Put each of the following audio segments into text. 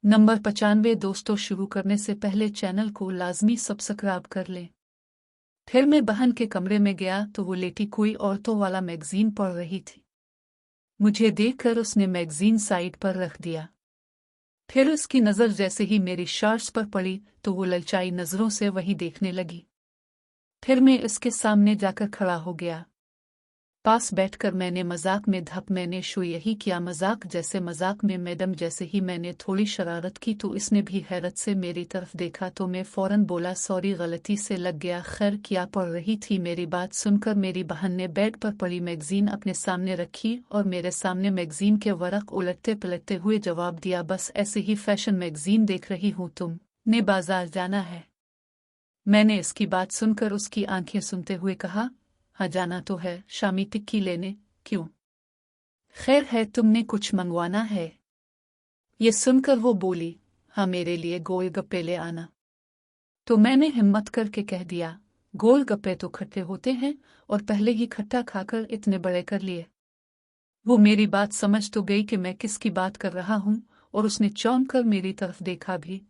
Number 95। दोस्तों, शुरू करने से पहले चैनल को लाजमी सब्सक्राइब कर लें। फिर मैं बहन के कमरे में गया तो वो लेटी कोई औरतों वाला मैगजीन पढ़ रही थी। मुझे देखकर उसने मैगजीन साइड पर रख दिया। फिर उसकी नज़र जैसे ही मेरी शर्ट्स पर पड़ी तो वो ललचाई नज़रों से वही देखने लगी। फिर मैं उसके सामने जाकर खड़ा हो गया। पास बैठकर मैंने मजाक में मैंने शो यही किया। मजाक जैसे मजाक में मैडम। जैसे ही मैंने थोड़ी शरारत की तो इसने भी हैरत से मेरी तरफ देखा तो मैं फौरन बोला, सॉरी, गलती से लग गया। खैर, क्या पढ़ रही थी? मेरी बात सुनकर मेरी बहन ने बेड पर पड़ी मैगजीन अपने सामने रखी और मेरे सामने मैगजीन के वरक उलटते पलटते हुए जवाब दिया, बस ऐसे ही फैशन मैगजीन देख रही हूँ। तुम ने बाजार जाना है? मैंने इसकी बात सुनकर उसकी आंखें सुनते हुए कहा, हाँ, जाना तो है, शामी टिक्की लेने। क्यों? खैर है, तुमने कुछ मंगवाना है? ये सुनकर वो बोली, हाँ, मेरे लिए गोलगप्पे ले आना। तो मैंने हिम्मत करके कह दिया, गोलगप्पे तो खट्टे होते हैं और पहले ही खट्टा खाकर इतने बड़े कर लिए। वो मेरी बात समझ तो गई कि मैं किसकी बात कर रहा हूँ और उसने चौंक कर मेरी तरफ देखा भी,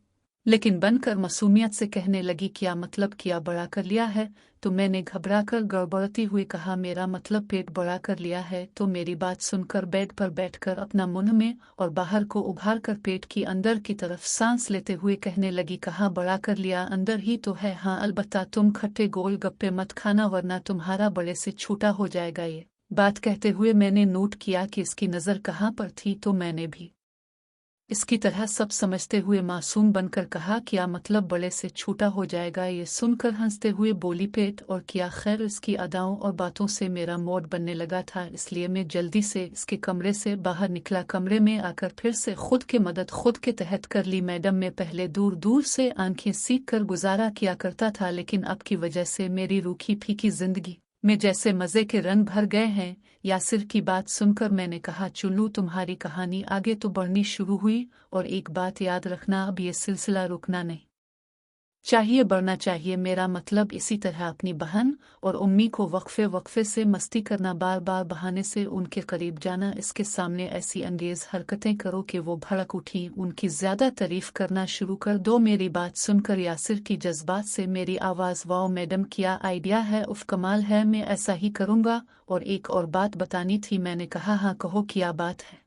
लेकिन बनकर मासूमियत से कहने लगी, क्या मतलब किया बड़ा कर लिया है? तो मैंने घबराकर गड़बड़ती हुई कहा, मेरा मतलब पेट बड़ा कर लिया है। तो मेरी बात सुनकर बेड पर बैठकर अपना मुंह में और बाहर को उभार कर पेट की अंदर की तरफ सांस लेते हुए कहने लगी, कहाँ बड़ा कर लिया? अंदर ही तो है। हाँ, अलबत्ता तुम खट्टे गोल गप्पे मत खाना वरना तुम्हारा बड़े से छूटा हो जाएगा। ये बात कहते हुए मैंने नोट किया कि इसकी नज़र कहाँ पर थी, तो मैंने भी इसकी तरह सब समझते हुए मासूम बनकर कहा, क्या मतलब बड़े से छूटा हो जाएगा? ये सुनकर हंसते हुए बोली, पेट और क्या? खैर, इसकी अदाओं और बातों से मेरा मूड बनने लगा था, इसलिए मैं जल्दी से इसके कमरे से बाहर निकला। कमरे में आकर फिर से खुद की मदद खुद के तहत कर ली। मैडम, मैं पहले दूर दूर से आंखें सीख कर गुजारा किया करता था, लेकिन अब की वजह से मेरी रूखी फीकी जिंदगी में जैसे मज़े के रंग भर गए हैं। यासिर की बात सुनकर मैंने कहा, चुल्लू, तुम्हारी कहानी आगे तो बढ़नी शुरू हुई, और एक बात याद रखना, अब ये सिलसिला रुकना नहीं चाहिए, बढ़ना चाहिए। मेरा मतलब इसी तरह अपनी बहन और उम्मी को वक्फे वक्फे से मस्ती करना, बार बार बहाने से उनके करीब जाना, इसके सामने ऐसी अंगेज हरकतें करो कि वो भड़क उठी, उनकी ज्यादा तारीफ करना शुरू कर दो। मेरी बात सुनकर यासिर की जज्बात से मेरी आवाज़, वाओ मैडम, क्या आइडिया है, उफ कमाल है, मैं ऐसा ही करूँगा। और एक और बात बतानी थी। मैंने कहा, हाँ कहो, क्या बात है?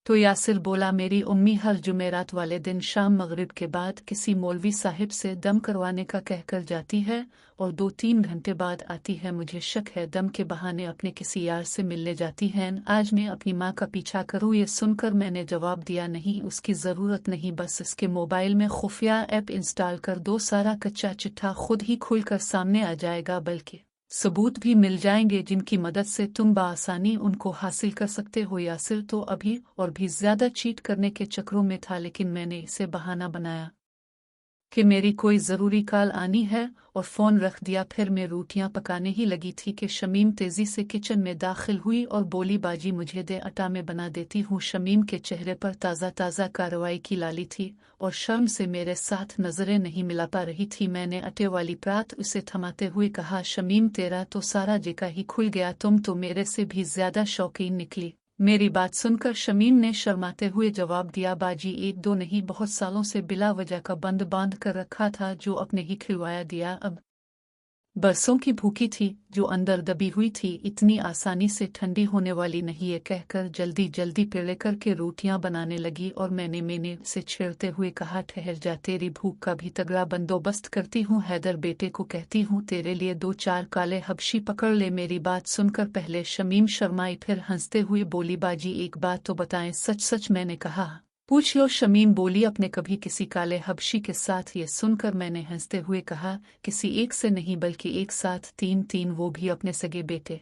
तो यासिर बोला, मेरी उम्मी हर जुमेरात वाले दिन शाम मगरिब के बाद किसी मौलवी साहिब से दम करवाने का कहकर जाती है और 2-3 घंटे बाद आती है। मुझे शक है दम के बहाने अपने किसी यार से मिलने जाती हैं। आज मैं अपनी माँ का पीछा करूँ? ये सुनकर मैंने जवाब दिया, नहीं, उसकी ज़रूरत नहीं, बस इसके मोबाइल में खुफिया ऐप इंस्टॉल कर दो, सारा कच्चा चिट्ठा खुद ही खुलकर सामने आ जाएगा, बल्कि सबूत भी मिल जाएंगे जिनकी मदद से तुम बआसानी उनको हासिल कर सकते हो। यासिर तो अभी और भी ज्यादा चीट करने के चक्रों में था, लेकिन मैंने इसे बहाना बनाया कि मेरी कोई ज़रूरी कॉल आनी है और फ़ोन रख दिया। फिर मैं रोटियां पकाने ही लगी थी कि शमीम तेज़ी से किचन में दाखिल हुई और बोली, बाजी मुझे दे, आटा में बना देती हूँ। शमीम के चेहरे पर ताज़ा ताज़ा कार्रवाई की लाली थी और शर्म से मेरे साथ नज़रें नहीं मिला पा रही थी। मैंने आटे वाली परात उसे थमाते हुए कहा, शमीम, तेरा तो सारा जेका ही खुल गया, तुम तो मेरे से भी ज़्यादा शौकीन निकली। मेरी बात सुनकर शमीम ने शर्माते हुए जवाब दिया, बाजी, 1-2 नहीं, बहुत सालों से बिला वजह का बंद बांध कर रखा था जो अपने ही खिलवाया दिया। अब बरसों की भूखी थी जो अंदर दबी हुई थी, इतनी आसानी से ठंडी होने वाली नहीं। ये कहकर जल्दी जल्दी पेड़े करके रोटियां बनाने लगी और मैंने से छेड़ते हुए कहा, ठहर जा, तेरी भूख का भी तगड़ा बंदोबस्त करती हूँ। हैदर बेटे को कहती हूँ तेरे लिए 2-4 काले हबशी पकड़ ले। मेरी बात सुनकर पहले शमीम शर्माई, फिर हंसते हुए बोली, बाजी एक बात तो बताएं, सच सच? मैंने कहा, पूछ लो। शमीम बोली, अपने कभी किसी काले हबशी के साथ? ये सुनकर मैंने हंसते हुए कहा, किसी एक से नहीं, बल्कि एक साथ 3-3, वो भी अपने सगे बेटे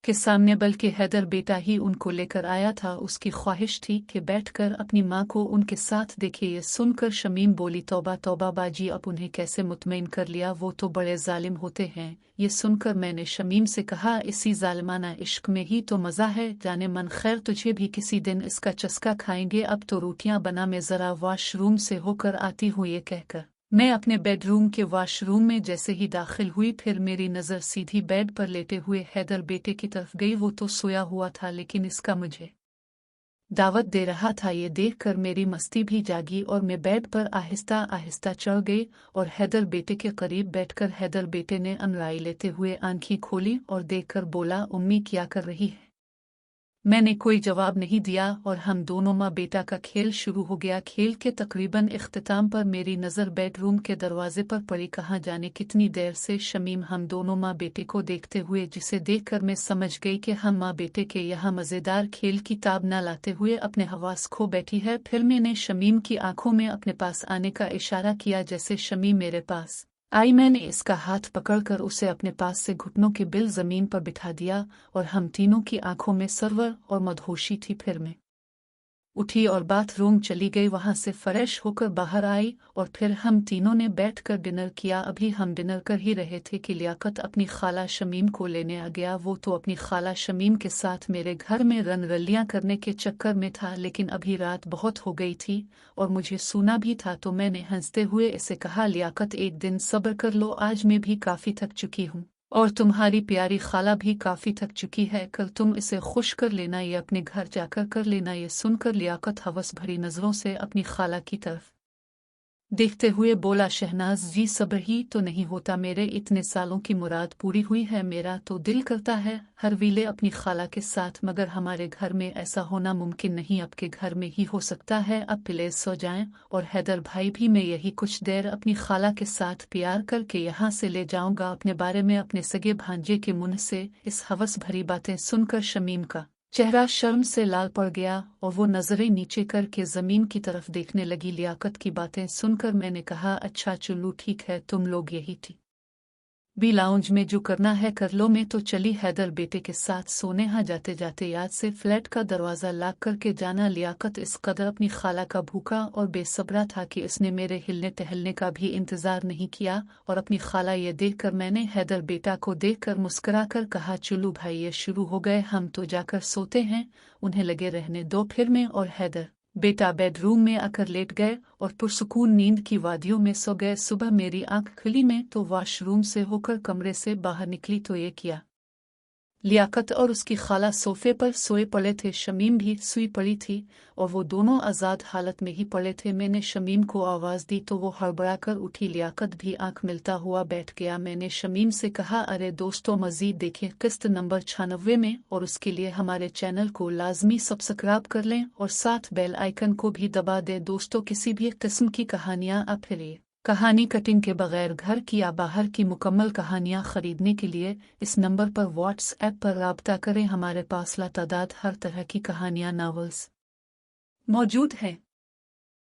के सामने, बल्कि हैदर बेटा ही उनको लेकर आया था। उसकी ख्वाहिश थी कि बैठकर अपनी माँ को उनके साथ देखे। ये सुनकर शमीम बोली, तौबा तौबा बाजी, अब उन्हें कैसे मुतमईन कर लिया, वो तो बड़े जालिम होते हैं। ये सुनकर मैंने शमीम से कहा, इसी जालिमाना इश्क में ही तो मज़ा है, जाने मन। खैर, तुझे भी किसी दिन इसका चस्का खाएंगे। अब तो रोटियां बना, मैं ज़रा वॉशरूम से होकर आती हूँ। ये कहकर मैं अपने बेडरूम के वॉशरूम में जैसे ही दाखिल हुई, फिर मेरी नज़र सीधी बेड पर लेटे हुए हैदर बेटे की तरफ गई। वो तो सोया हुआ था, लेकिन इसका मुझे दावत दे रहा था। ये देखकर मेरी मस्ती भी जागी और मैं बेड पर आहिस्ता आहिस्ता चढ़ गई और हैदर बेटे के करीब बैठकर हैदर बेटे ने अंगड़ाई लेते हुए आंखें खोली और देखकर बोला, उम्मी क्या कर रही है? मैंने कोई जवाब नहीं दिया और हम दोनों माँ बेटा का खेल शुरू हो गया। खेल के तकरीबन इख्तिताम पर मेरी नज़र बेडरूम के दरवाजे पर पड़ी। कहाँ जाने कितनी देर से शमीम हम दोनों माँ बेटे को देखते हुए, जिसे देखकर मैं समझ गई कि हम माँ बेटे के यहाँ मज़ेदार खेल की ताब न लाते हुए अपने हवास खो बैठी है। फिर मैंने शमीम की आंखों में अपने पास आने का इशारा किया। जैसे शमीम मेरे पास आई, मैंने इसका हाथ पकड़कर उसे अपने पास से घुटनों के बिल जमीन पर बिठा दिया और हम तीनों की आंखों में सरवर और मदहोशी थी। फिर मैं उठी और बाथरूम चली गई। वहां से फ्रेश होकर बाहर आई और फिर हम तीनों ने बैठकर डिनर किया। अभी हम डिनर कर ही रहे थे कि लियाकत अपनी खाला शमीम को लेने आ गया। वो तो अपनी खाला शमीम के साथ मेरे घर में रनरलियां करने के चक्कर में था, लेकिन अभी रात बहुत हो गई थी और मुझे सोना भी था। तो मैंने हंसते हुए इसे कहा, लियाकत एक दिन सब्र कर लो, आज मैं भी काफी थक चुकी हूँ और तुम्हारी प्यारी खाला भी काफी थक चुकी है। कल तुम इसे खुश कर लेना, ये अपने घर जाकर कर लेना। ये सुनकर लियाकत हवस भरी नजरों से अपनी खाला की तरफ देखते हुए बोला, शहनाज जी सब्र ही तो नहीं होता, मेरे इतने सालों की मुराद पूरी हुई है। मेरा तो दिल करता है हर वीले अपनी खाला के साथ, मगर हमारे घर में ऐसा होना मुमकिन नहीं। आपके घर में ही हो सकता है। अब प्लीज सो जाएं और हैदर भाई भी, मैं यही कुछ देर अपनी खाला के साथ प्यार करके यहाँ से ले जाऊंगा अपने बारे में अपने सगे भांजे के मुंह से। इस हवस भरी बातें सुनकर शमीम का चेहरा शर्म से लाल पड़ गया और वो नजरें नीचे करके जमीन की तरफ देखने लगी। लियाकत की बातें सुनकर मैंने कहा, अच्छा चुल्लू ठीक है, तुम लोग यही थी बी लाउंज में जो करना है कर लो। मैं तो चली हैदर बेटे के साथ सोने। हाँ जाते जाते याद से फ्लैट का दरवाजा लॉक करके जाना। लियाकत इस कदर अपनी खाला का भूखा और बेसब्रा था कि इसने मेरे हिलने टहलने का भी इंतजार नहीं किया और अपनी खाला ये देखकर मैंने हैदर बेटा को देखकर मुस्कुराकर कहा, चुल्लू भाई ये शुरू हो गए, हम तो जाकर सोते हैं, उन्हें लगे रहने दो। फिर मैं और हैदर बेटा बेडरूम में आकर लेट गए और पुरसुकून नींद की वादियों में सो गए। सुबह मेरी आंख खुली, मैं तो वॉशरूम से होकर कमरे से बाहर निकली तो ये किया, लियाकत और उसकी खाला सोफे पर सोए पड़े थे। शमीम भी सोई पड़ी थी और वो दोनों आज़ाद हालत में ही पड़े थे। मैंने शमीम को आवाज़ दी तो वो हड़बड़ाकर उठी। लियाकत भी आंख मिलता हुआ बैठ गया। मैंने शमीम से कहा, अरे दोस्तों मज़ीद देखें किस्त नंबर 96 में और उसके लिए हमारे चैनल को लाजमी सब्सक्राइब कर लें और साथ बेल आइकन को भी दबा दें। दोस्तों किसी भी किस्म की कहानियाँ आप फिर कहानी कटिंग के बगैर घर की या बाहर की मुकम्मल कहानियाँ खरीदने के लिए इस नंबर पर व्हाट्सएप पर राब्ता करें। हमारे पास लातादाद हर तरह की कहानियाँ, नावल्स मौजूद हैं।